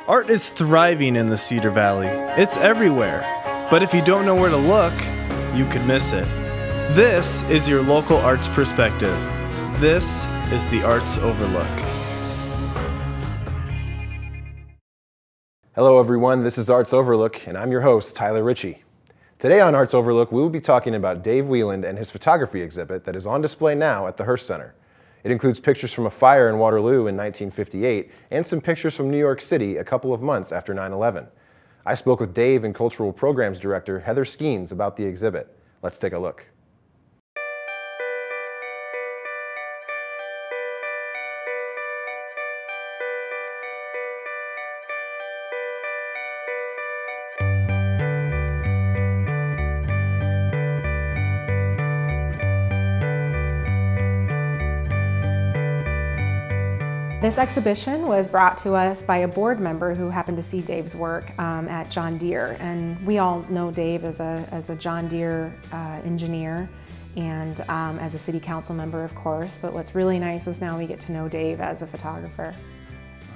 Art is thriving in the Cedar Valley. It's everywhere. But if you don't know where to look, you could miss it. This is your local arts perspective. This is the Arts Overlook. Hello everyone, this is Arts Overlook, and I'm your host, Tyler Ritchie. Today on Arts Overlook, we will be talking about Dave Wieland and his photography exhibit that is on display now at the Hearst Center. It includes pictures from a fire in Waterloo in 1958 and some pictures from New York City a couple of months after 9/11. I spoke with Dave and Cultural Programs Director Heather Skeens about the exhibit. Let's take a look. This exhibition was brought to us by a board member who happened to see Dave's work at John Deere, and we all know Dave as a John Deere engineer and as a city council member, of course, but what's really nice is now we get to know Dave as a photographer.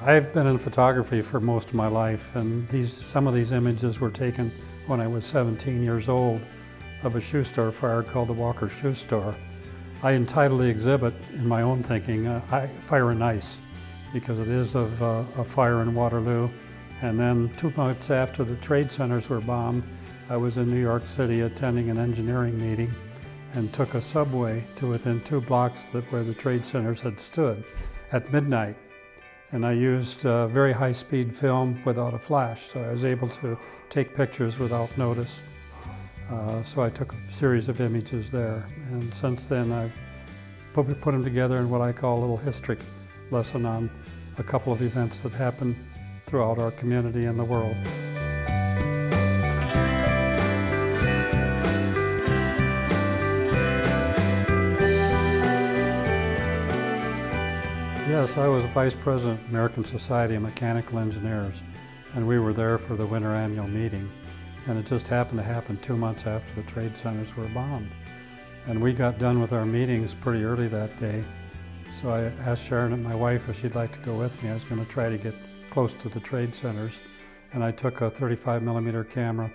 I've been in photography for most of my life, and some of these images were taken when I was 17 years old of a shoe store fire called the Walker Shoe Store. I entitled the exhibit, in my own thinking, Fire and Ice, because it is of a fire in Waterloo. And then 2 months after the trade centers were bombed, I was in New York City attending an engineering meeting and took a subway to within 2 blocks where the trade centers had stood at midnight. And I used very high-speed film without a flash, so I was able to take pictures without notice. So I took a series of images there. And since then, I've put them together in what I call a little history lesson on a couple of events that happened throughout our community and the world. Yes, I was vice president of the American Society of Mechanical Engineers, and we were there for the winter annual meeting. And it just happened to happen 2 months after the trade centers were bombed. And we got done with our meetings pretty early that day. So I asked Sharon, my wife, if she'd like to go with me. I was going to try to get close to the trade centers. And I took a 35mm camera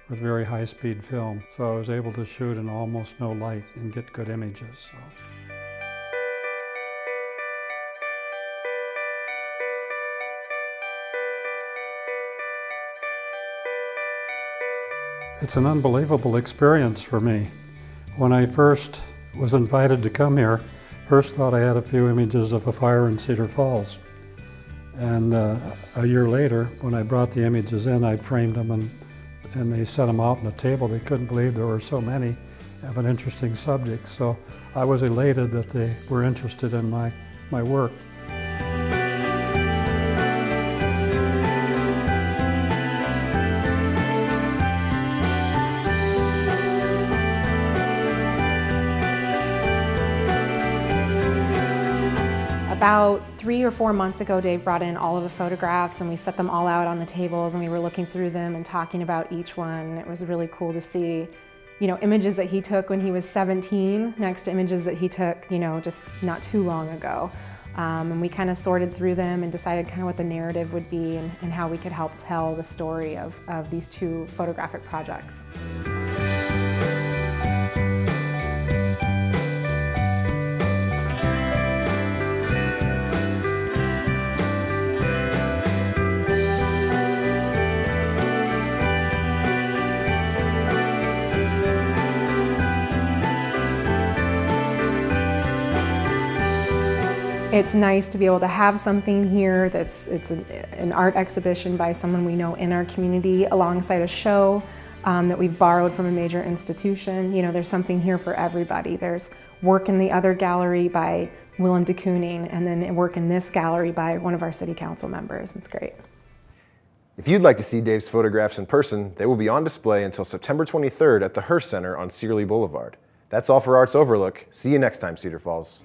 with very high-speed film. So I was able to shoot in almost no light and get good images. So. It's an unbelievable experience for me. When I first was invited to come here, Hearst thought I had a few images of a fire in Cedar Falls. And a year later, when I brought the images in, I framed them and they set them out on the table. They couldn't believe there were so many of an interesting subject. So I was elated that they were interested in my work. About 3 or 4 months ago, Dave brought in all of the photographs and we set them all out on the tables and we were looking through them and talking about each one. It was really cool to see, images that he took when he was 17 next to images that he took, just not too long ago. And we kind of sorted through them and decided kind of what the narrative would be and how we could help tell the story of these 2 photographic projects. It's nice to be able to have something here it's an art exhibition by someone we know in our community alongside a show that we've borrowed from a major institution. There's something here for everybody. There's work in the other gallery by Willem de Kooning and then work in this gallery by one of our city council members. It's great. If you'd like to see Dave's photographs in person, they will be on display until September 23rd at the Hearst Center on Searly Boulevard. That's all for Arts Overlook. See you next time, Cedar Falls.